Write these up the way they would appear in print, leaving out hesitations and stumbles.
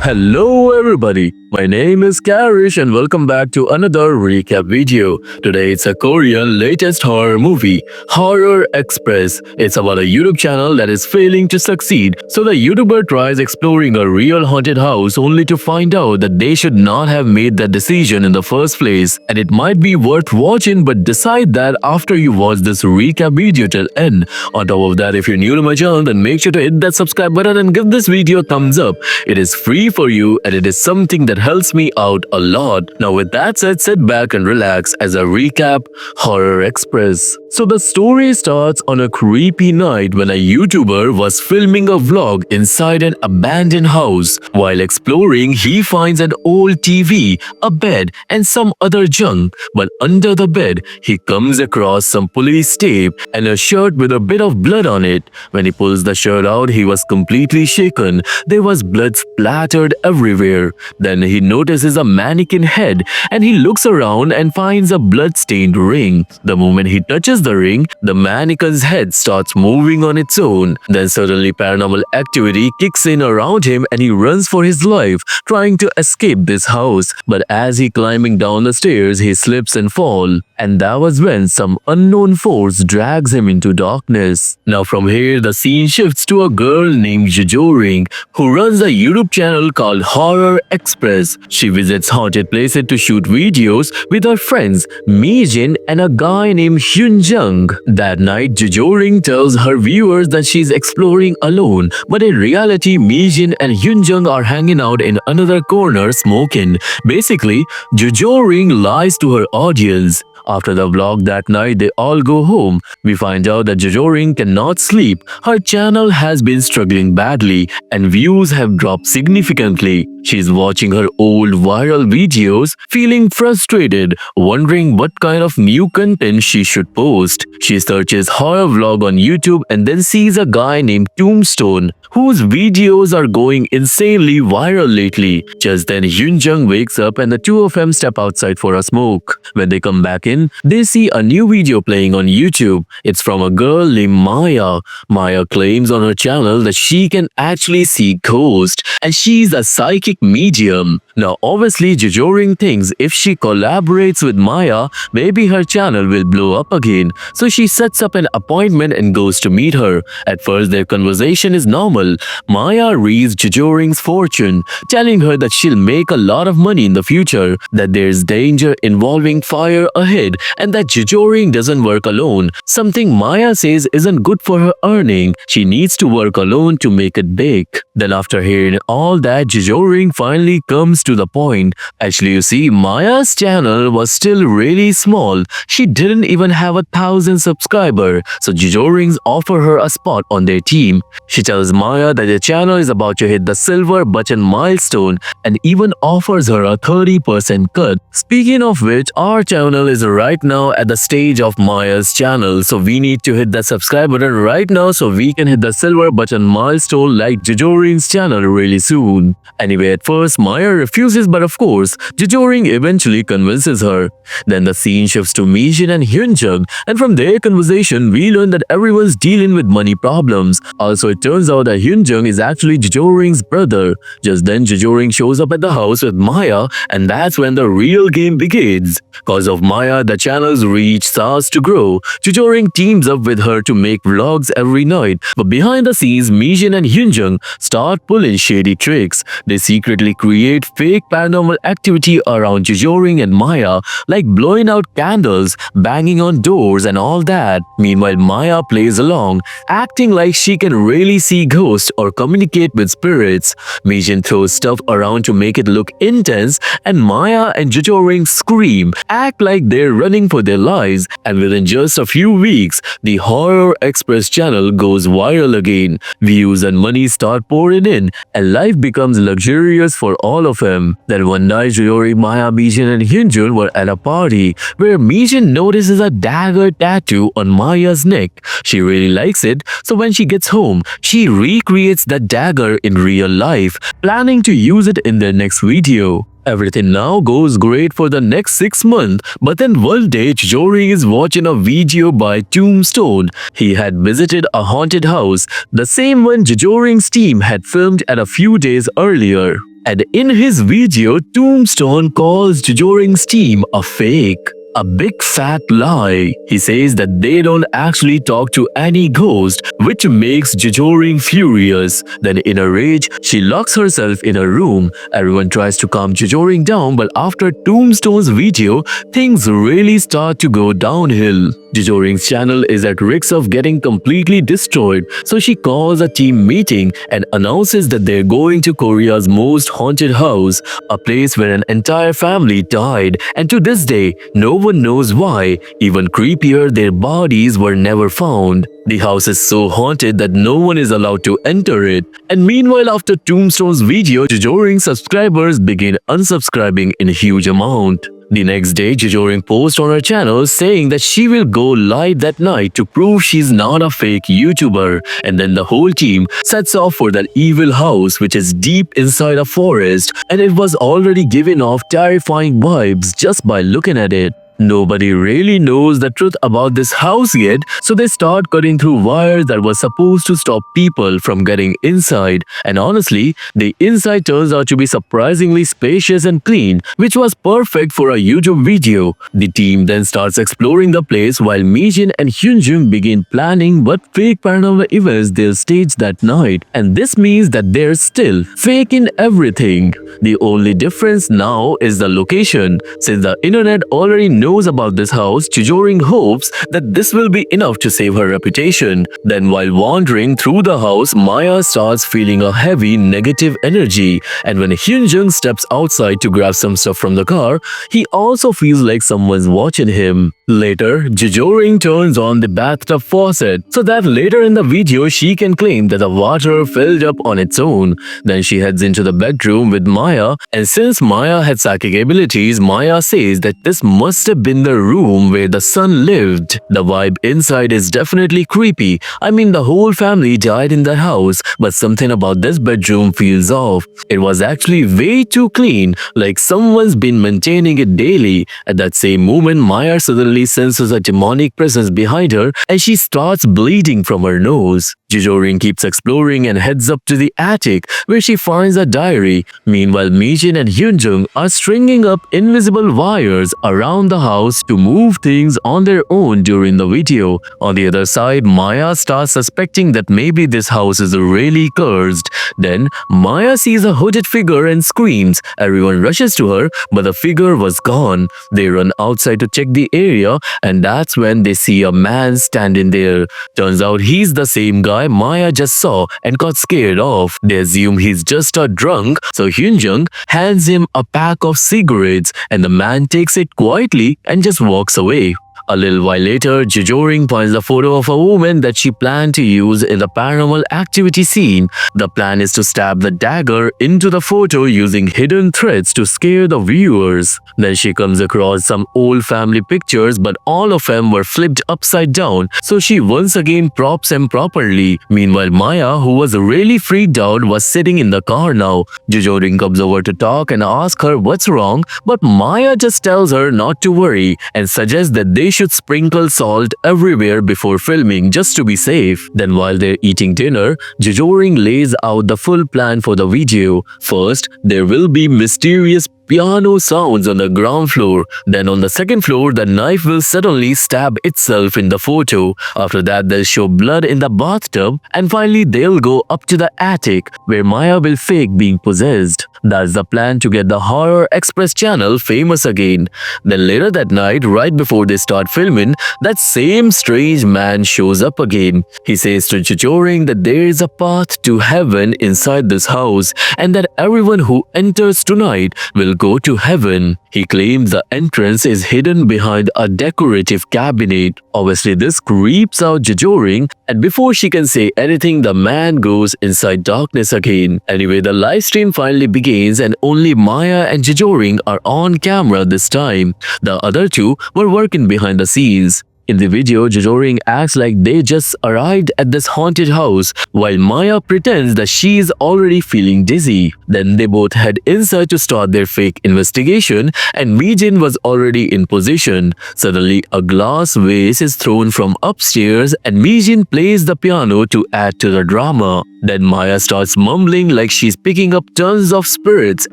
Hello everybody, my name is Karryshh and welcome back to another recap video. Today it's a Korean latest horror movie, Horror Express. It's about a YouTube channel that is failing to succeed. So the YouTuber tries exploring a real haunted house only to find out that they should not have made that decision in the first place. And it might be worth watching, but decide that after you watch this recap video till end. On top of that, if you're new to my channel, then make sure to hit that subscribe button and give this video a thumbs up. It is free for you and it is something that helps me out a lot. Now with that said, sit back and relax as I recap Horror Express. So the story starts on a creepy night when a YouTuber was filming a vlog inside an abandoned house. While exploring, he finds an old TV, a bed and some other junk. But under the bed, he comes across some police tape and a shirt with a bit of blood on it. When he pulls the shirt out, he was completely shaken. There was blood splattered everywhere. Then he notices a mannequin head and he looks around and finds a blood-stained ring. The moment he touches the ring, the mannequin's head starts moving on its own. Then suddenly paranormal activity kicks in around him and he runs for his life, trying to escape this house. But as he climbing down the stairs, he slips and falls. And that was when some unknown force drags him into darkness. Now from here, the scene shifts to a girl named Jojoring who runs a YouTube channel called Horror Express. She visits haunted places to shoot videos with her friends Mijin and a guy named Hyunjung. That night, Jojoring tells her viewers that she's exploring alone, but in reality, Mijin and Hyunjung are hanging out in another corner smoking. Basically, Jojoring lies to her audience. After the vlog that night, they all go home. We find out that Jojoring cannot sleep. Her channel has been struggling badly and views have dropped significantly. She's watching her old viral videos, feeling frustrated, wondering what kind of new content she should post. She searches horror vlog on YouTube and then sees a guy named Tombstone, whose videos are going insanely viral lately. Just then Hyunjung wakes up and the two of them step outside for a smoke. When they come back in, they see a new video playing on YouTube. It's from a girl named Maya. Maya claims on her channel that she can actually see ghosts and she's a psychic medium. Now obviously Jojoring thinks if she collaborates with Maya, maybe her channel will blow up again. So she sets up an appointment and goes to meet her. At first their conversation is normal. Maya reads Jojoring's fortune, telling her that she'll make a lot of money in the future, that there's danger involving fire ahead, and that Jojoring doesn't work alone. Something Maya says isn't good for her earning. She needs to work alone to make it big. Then after hearing all that, Jojoring finally comes to the point. Actually, you see, Maya's channel was still really small. She didn't even have 1,000 subscribers. So Jojoring's offer her a spot on their team. She tells Maya that the channel is about to hit the silver button milestone and even offers her a 30% cut. Speaking of which, our channel is right now at the stage of Maya's channel. So we need to hit the subscribe button right now so we can hit the silver button milestone like Jojoring's channel really soon. Anyway, at first Maya refuses, but of course, Jojoring eventually convinces her. Then the scene shifts to Mijin and Hyunjung, and from their conversation, we learn that everyone's dealing with money problems. Also, it turns out that Hyunjung is actually Jojoring's brother. Just then, Jojoring shows up at the house with Maya, and that's when the real game begins. Cause of Maya, the channel's reach starts to grow. Jojoring teams up with her to make vlogs every night, but behind the scenes, Mijin and Hyunjung start pulling shady tricks. They secretly create fake paranormal activity around Jojoring and Maya, like blowing out candles, banging on doors and all that. Meanwhile, Maya plays along, acting like she can really see ghosts or communicate with spirits. Mijin throws stuff around to make it look intense, and Maya and Jojoring scream, act like they're running for their lives, and within just a few weeks, the Horror Express channel goes viral again. Views and money start pouring in, and life becomes luxurious for all of them. Then one night, Jojoring, Maya, Mijin and Hyunjung were at a party where Mijin notices a dagger tattoo on Maya's neck. She really likes it, so when she gets home, she recreates the dagger in real life, planning to use it in their next video. Everything now goes great for the next 6 months, but then one day Jojoring is watching a video by Tombstone. He had visited a haunted house, the same one Jojoring's team had filmed at a few days earlier. And in his video, Tombstone calls Jejoring's team a fake. A big fat lie. He says that they don't actually talk to any ghost, which makes Jejoring furious. Then in a rage, she locks herself in a room. Everyone tries to calm Jejoring down, but after Tombstone's video, things really start to go downhill. Jejoring's channel is at risk of getting completely destroyed, so she calls a team meeting and announces that they're going to Korea's most haunted house, a place where an entire family died, and to this day, no one knows why. Even creepier, their bodies were never found. The house is so haunted that no one is allowed to enter it. And meanwhile, after Tombstone's video, Jejoring's subscribers begin unsubscribing in a huge amount. The next day, Jejoring posts on her channel saying that she will go live that night to prove she's not a fake YouTuber, and then the whole team sets off for that evil house which is deep inside a forest, and it was already giving off terrifying vibes just by looking at it. Nobody really knows the truth about this house yet, so they start cutting through wires that were supposed to stop people from getting inside. And honestly, the inside turns out to be surprisingly spacious and clean, which was perfect for a YouTube video. The team then starts exploring the place while Mijin and Hyunjung begin planning what fake paranormal events they'll stage that night. And this means that they're still faking everything. The only difference now is the location. Since the internet already knows about this house, Jejoring hopes that this will be enough to save her reputation. Then while wandering through the house, Maya starts feeling a heavy negative energy, and when Hyunjung steps outside to grab some stuff from the car, he also feels like someone's watching him. Later, Jejoring turns on the bathtub faucet so that later in the video she can claim that the water filled up on its own. Then she heads into the bedroom with Maya, and since Maya had psychic abilities, Maya says that this must have been the room where the son lived. The vibe inside is definitely creepy. I mean, the whole family died in the house, but something about this bedroom feels off. It was actually way too clean, like someone's been maintaining it daily. At that same moment, Maya suddenly senses a demonic presence behind her and she starts bleeding from her nose. Jejoring keeps exploring and heads up to the attic where she finds a diary. Meanwhile, Mijin and Hyunjung are stringing up invisible wires around the house to move things on their own during the video. On the other side, Maya starts suspecting that maybe this house is really cursed. Then, Maya sees a hooded figure and screams. Everyone rushes to her, but the figure was gone. They run outside to check the area, and that's when they see a man standing there. Turns out he's the same guy Maya just saw and got scared of. They assume he's just a drunk, so Hyunjung hands him a pack of cigarettes, and the man takes it quietly and just walks away. A little while later, Jejoring finds a photo of a woman that she planned to use in the paranormal activity scene. The plan is to stab the dagger into the photo using hidden threads to scare the viewers. Then she comes across some old family pictures, but all of them were flipped upside down, so she once again props them properly. Meanwhile, Maya, who was really freaked out, was sitting in the car now. Jejoring comes over to talk and ask her what's wrong, but Maya just tells her not to worry and suggests that they should sprinkle salt everywhere before filming just to be safe. Then while they're eating dinner, Jejoring lays out the full plan for the video. First, there will be mysterious piano sounds on the ground floor. Then on the second floor, the knife will suddenly stab itself in the photo. After that, they'll show blood in the bathtub. And finally, they'll go up to the attic where Maya will fake being possessed. That's the plan to get the Horror Express channel famous again. Then later that night, right before they start filming, that same strange man shows up again. He says to Jejoring that there is a path to heaven inside this house and that everyone who enters tonight will go to heaven. He claims the entrance is hidden behind a decorative cabinet. Obviously, this creeps out Jejoring, and before she can say anything, the man goes inside darkness again. Anyway, the live stream finally begins and only Maya and Jejoring are on camera this time. The other two were working behind the scenes. In the video, Jejoring acts like they just arrived at this haunted house, while Maya pretends that she is already feeling dizzy. Then they both head inside to start their fake investigation, and Mijin was already in position. Suddenly, a glass vase is thrown from upstairs, and Mijin plays the piano to add to the drama. Then Maya starts mumbling like she's picking up tons of spirits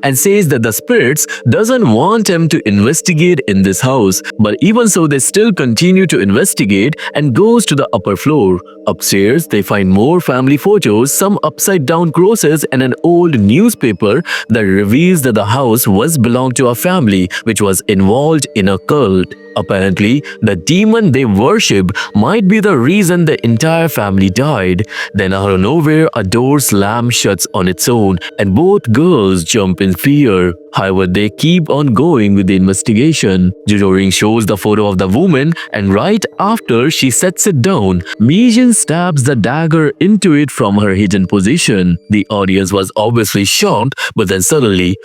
and says that the spirits doesn't want him to investigate in this house. But even so, they still continue to investigate and goes to the upper floor. Upstairs, they find more family photos, some upside down crosses, and an old newspaper that reveals that the house was belonged to a family which was involved in a cult. Apparently, the demon they worship might be the reason the entire family died. Then out of nowhere, a door slams shuts on its own and both girls jump in fear. However, they keep on going with the investigation. Jejoring shows the photo of the woman, and right after she sets it down, Mijin stabs the dagger into it from her hidden position. The audience was obviously shocked, but then suddenly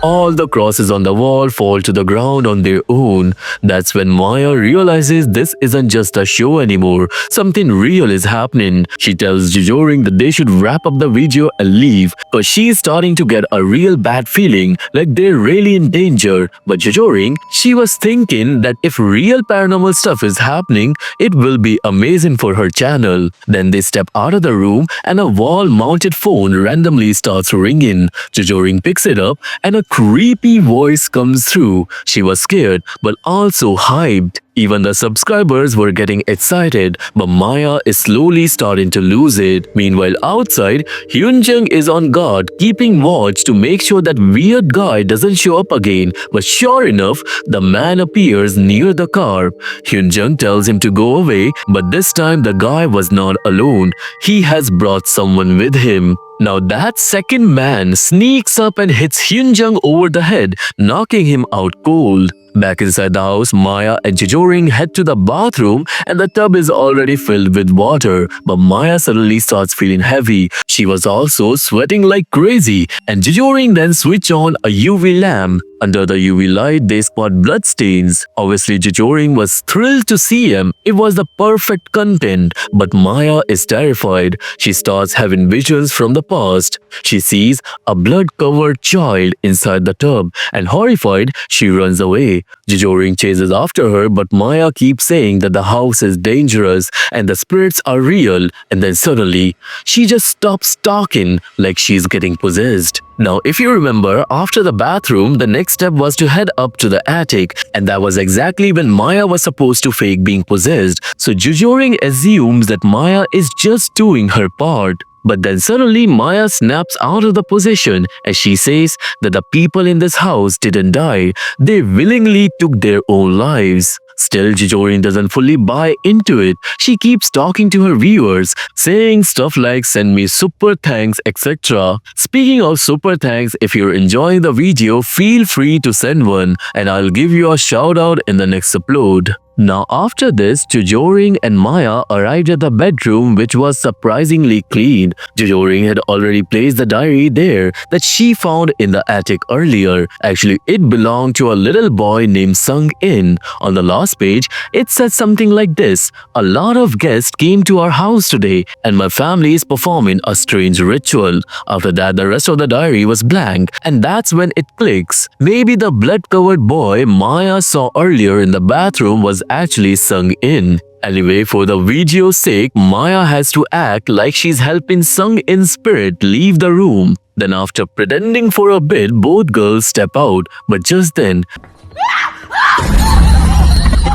all the crosses on the wall fall to the ground on their own. That's when Maya realizes this isn't just a show anymore. Something real is happening. She tells Jejoring that they should wrap up the video and leave, but she's starting to get a real bad feeling like they're really in danger. But Jejoring, she was thinking that if real paranormal stuff is happening, it will be amazing for her channel. Then they step out of the room and a wall-mounted phone randomly starts ringing. Jejoring picks it up and a creepy voice comes through. She was scared but also hyped. Even the subscribers were getting excited, but Maya is slowly starting to lose it. Meanwhile, outside, Hyunjung is on guard, keeping watch to make sure that weird guy doesn't show up again. But sure enough, the man appears near the car. Hyunjung tells him to go away, but this time the guy was not alone. He has brought someone with him. Now that second man sneaks up and hits Hyunjung over the head, knocking him out cold. Back inside the house, Maya and Jejoring head to the bathroom and the tub is already filled with water. But Maya suddenly starts feeling heavy. She was also sweating like crazy, and Jejoring then switch on a UV lamp. Under the UV light, they spot bloodstains. Obviously, Jejoring was thrilled to see him. It was the perfect content. But Maya is terrified. She starts having visions from the past. She sees a blood-covered child inside the tub, and horrified, she runs away. Jejoring chases after her, but Maya keeps saying that the house is dangerous and the spirits are real, and then suddenly, she just stops talking like she's getting possessed. Now, if you remember, after the bathroom, the next step was to head up to the attic, and that was exactly when Maya was supposed to fake being possessed. So Jejoring assumes that Maya is just doing her part. But then suddenly Maya snaps out of the possession as she says that the people in this house didn't die. They willingly took their own lives. Still, Jejoring doesn't fully buy into it. She keeps talking to her viewers, saying stuff like send me super thanks, etc. Speaking of super thanks, if you're enjoying the video, feel free to send one and I'll give you a shout out in the next upload. Now after this, Jejoring and Maya arrived at the bedroom, which was surprisingly clean. Jejoring had already placed the diary there that she found in the attic earlier. Actually, it belonged to a little boy named Sung-in. On the last page, it said something like this: a lot of guests came to our house today and my family is performing a strange ritual. After that, the rest of the diary was blank, and that's when it clicks. Maybe the blood-covered boy Maya saw earlier in the bathroom was actually Sung-in. Anyway, for the video's sake, Maya has to act like she's helping Sung-in's spirit leave the room. Then after pretending for a bit, both girls step out, but just then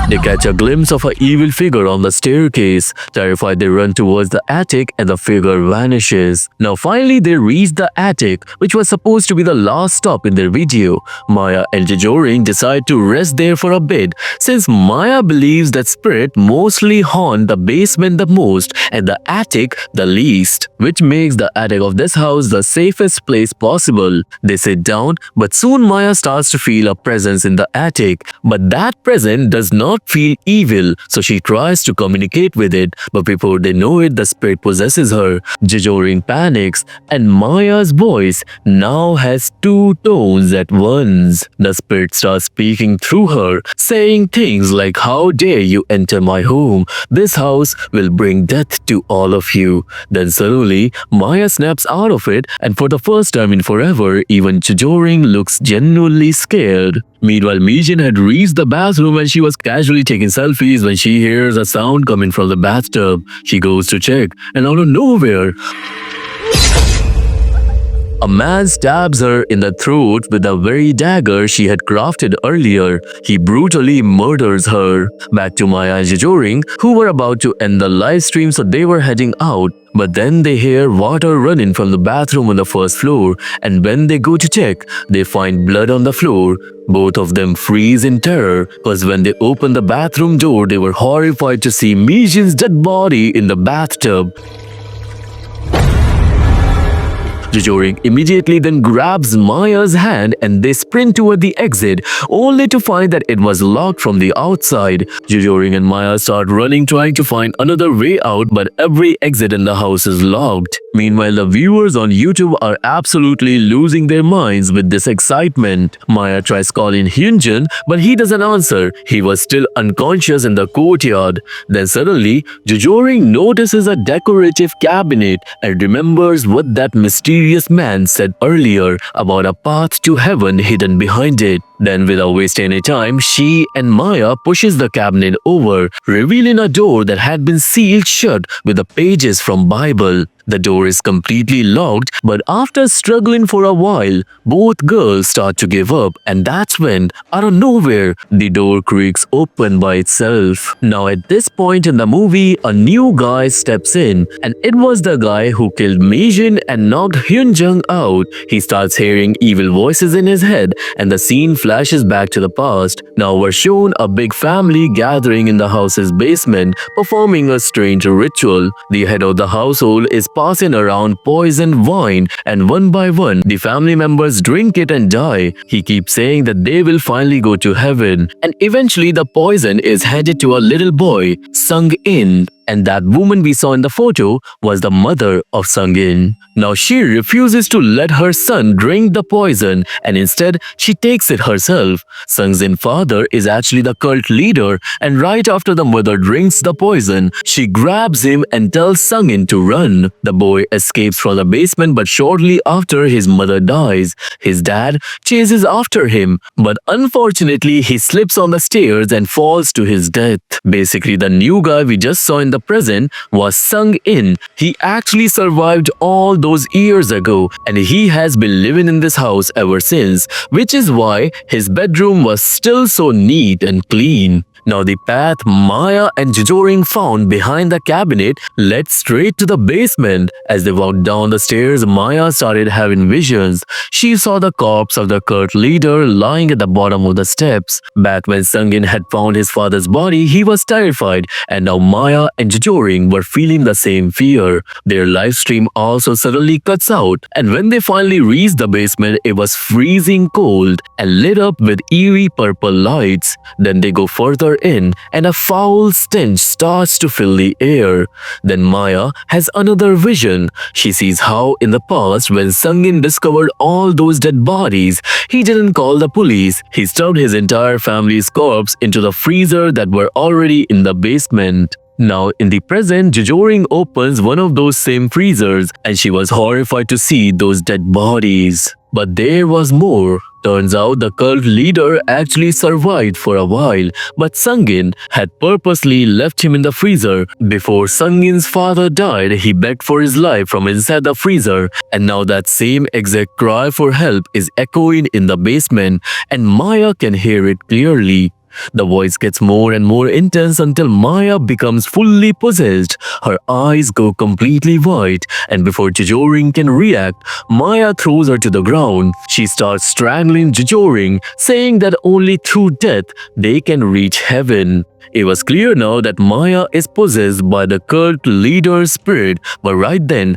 they catch a glimpse of an evil figure on the staircase. Terrified, they run towards the attic and the figure vanishes. Now finally, they reach the attic, which was supposed to be the last stop in their video. Maya and Jejoring decide to rest there for a bit, since Maya believes that spirit mostly haunt the basement the most and the attic the least, which makes the attic of this house the safest place possible. They sit down, but soon Maya starts to feel a presence in the attic. But that presence does not not feel evil, so she tries to communicate with it, but before they know it, the spirit possesses her. Jejoring panics, and Maya's voice now has two tones at once. The spirit starts speaking through her, saying things like, "How dare you enter my home? This house will bring death to all of you." Then suddenly, Maya snaps out of it, and for the first time in forever, even Jejoring looks genuinely scared. Meanwhile, Mijin had reached the bathroom and she was casually taking selfies when she hears a sound coming from the bathtub. She goes to check, and out of nowhere, a man stabs her in the throat with the very dagger she had crafted earlier. He brutally murders her. Back to Maya and Jejoring, who were about to end the live stream, so they were heading out. But then they hear water running from the bathroom on the first floor, and when they go to check, they find blood on the floor. Both of them freeze in terror, because when they open the bathroom door, they were horrified to see Mijin's dead body in the bathtub. Jejoring immediately then grabs Maya's hand and they sprint toward the exit, only to find that it was locked from the outside. Jejoring and Maya start running trying to find another way out, but every exit in the house is locked. Meanwhile, the viewers on YouTube are absolutely losing their minds with this excitement. Maya tries calling Hyunjin, but he doesn't answer. He was still unconscious in the courtyard. Then suddenly, Jejoring notices a decorative cabinet and remembers what that mysterious man said earlier about a path to heaven hidden behind it. Then without wasting any time, she and Maya pushes the cabinet over, revealing a door that had been sealed shut with the pages from Bible. The door is completely locked, but after struggling for a while, both girls start to give up, and that's when, out of nowhere, the door creaks open by itself. Now at this point in the movie, a new guy steps in, and it was the guy who killed Mijin and knocked Hyunjung out. He starts hearing evil voices in his head, and the scene flashes back to the past. Now we're shown a big family gathering in the house's basement, performing a strange ritual. The head of the household is passing around poisoned wine, and one by one, the family members drink it and die. He keeps saying that they will finally go to heaven, and eventually the poison is handed to a little boy, Sung-in. And that woman we saw in the photo was the mother of Sung-in. Now she refuses to let her son drink the poison, and instead she takes it herself. Sung-in's father is actually the cult leader, and right after the mother drinks the poison, she grabs him and tells Sung-in to run. The boy escapes from the basement, but shortly after his mother dies, his dad chases after him, but unfortunately he slips on the stairs and falls to his death. Basically, the new guy we just saw in the present was Sung-in. He actually survived all those years ago, and he has been living in this house ever since, which is why his bedroom was still so neat and clean. Now the path Maya and Jejoring found behind the cabinet led straight to the basement. As they walked down the stairs, Maya started having visions. She saw the corpse of the cult leader lying at the bottom of the steps. Back when Sung-in had found his father's body, he was terrified, and now Maya and Jejoring were feeling the same fear. Their live stream also suddenly cuts out, and when they finally reached the basement, it was freezing cold and lit up with eerie purple lights. Then they go further in, and a foul stench starts to fill the air. Then Maya has another vision. She sees how in the past, when Sung-in discovered all those dead bodies, he didn't call the police. He stuffed his entire family's corpse into the freezer that were already in the basement. Now, in the present, Jejoring opens one of those same freezers, and she was horrified to see those dead bodies. But there was more. Turns out the cult leader actually survived for a while, but Sung-in had purposely left him in the freezer. Before Sung-in's father died, he begged for his life from inside the freezer, and now that same exact cry for help is echoing in the basement, and Maya can hear it clearly. The voice gets more and more intense until Maya becomes fully possessed. Her eyes go completely white, and before Jejoring can react, Maya throws her to the ground. She starts strangling Jejoring, saying that only through death they can reach heaven. It was clear now that Maya is possessed by the cult leader's spirit, but right then,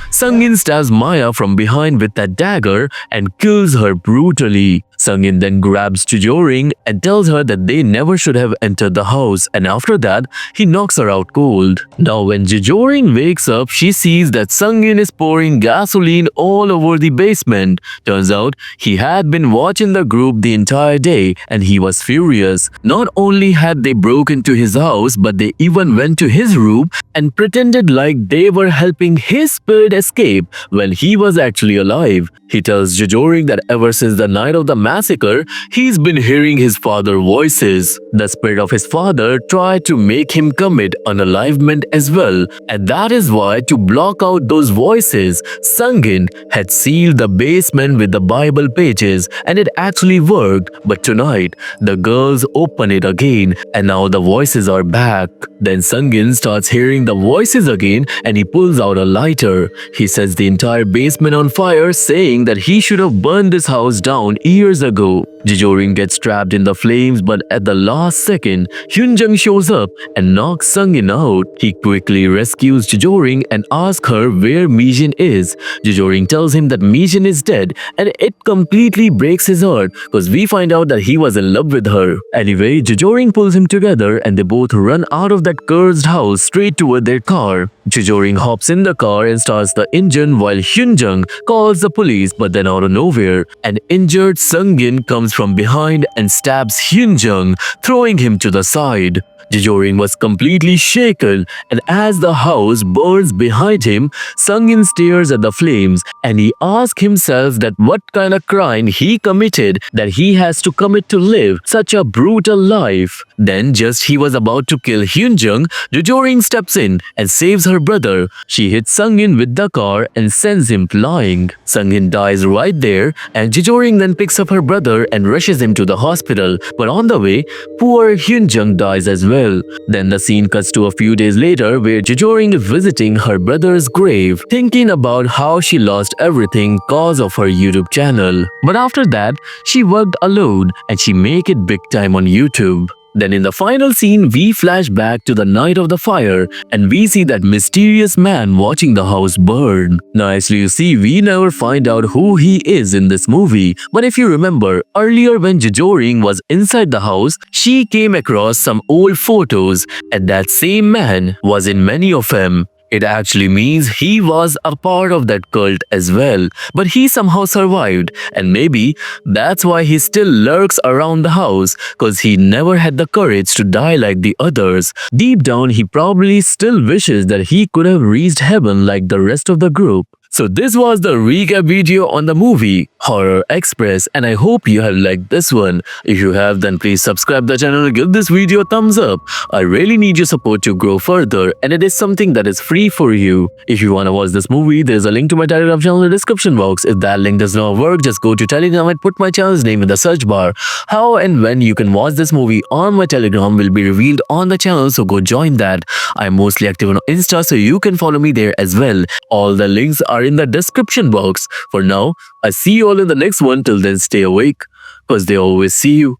Sung-in stabs Maya from behind with that dagger and kills her brutally. Sungin then grabs Jejoring and tells her that they never should have entered the house, and after that, he knocks her out cold. Now when Jejoring wakes up, she sees that Sungin is pouring gasoline all over the basement. Turns out, he had been watching the group the entire day and he was furious. Not only had they broken into his house, but they even went to his room and pretended like they were helping his spirit escape when he was actually alive. He tells Jejoring that ever since the night of the massacre, he's been hearing his father's voices. The spirit of his father tried to make him commit unalivement as well, and that is why, to block out those voices, Sungin had sealed the basement with the Bible pages, and it actually worked. But tonight, the girls open it again, and now the voices are back. Then Sungin starts hearing the voices again, and he pulls out a lighter. He sets the entire basement on fire, saying that he should have burned this house down years ago. Jejoring gets trapped in the flames, but at the last second, Hyunjung shows up and knocks Sungin out. He quickly rescues Jejoring and asks her where Mijin is. Jejoring tells him that Mijin is dead, and it completely breaks his heart because we find out that he was in love with her. Anyway, Jejoring pulls him together and they both run out of that cursed house straight toward their car. Jejoring hops in the car and starts the engine while Hyunjung calls the police, but then out of nowhere, an injured Sungin comes from behind and stabs Hyunjung, throwing him to the side. Jejoring was completely shaken, and as the house burns behind him, Sungin stares at the flames and he asks himself that what kind of crime he committed that he has to commit to live such a brutal life. Then just he was about to kill Hyunjung, Jejoring steps in and saves her brother. She hits Sungin with the car and sends him flying. Sungin dies right there, and Jejoring then picks up her brother and rushes him to the hospital, but on the way, poor Hyunjung dies as well. Then the scene cuts to a few days later where Jejoring is visiting her brother's grave, thinking about how she lost everything cause of her YouTube channel. But after that, she worked alone and she make it big time on YouTube. Then in the final scene, we flash back to the night of the fire and we see that mysterious man watching the house burn. Now actually you see, we never find out who he is in this movie, but if you remember, earlier when Jejoring was inside the house, she came across some old photos and that same man was in many of them. It actually means he was a part of that cult as well, but he somehow survived, and maybe that's why he still lurks around the house, cause he never had the courage to die like the others. Deep down, he probably still wishes that he could have reached heaven like the rest of the group. So this was the recap video on the movie Horror Express, and I hope you have liked this one. If you have, then please subscribe the channel and give this video a thumbs up. I really need your support to grow further, and it is something that is free for you. If you want to watch this movie, there is a link to my Telegram channel in the description box. If that link does not work, just go to Telegram and put my channel's name in the search bar. How and when you can watch this movie on my Telegram will be revealed on the channel, so go join that. I'm mostly active on Insta, so you can follow me there as well. All the links are in the description box. For now, I see you all in the next one. Till then, stay awake, cause they always see you.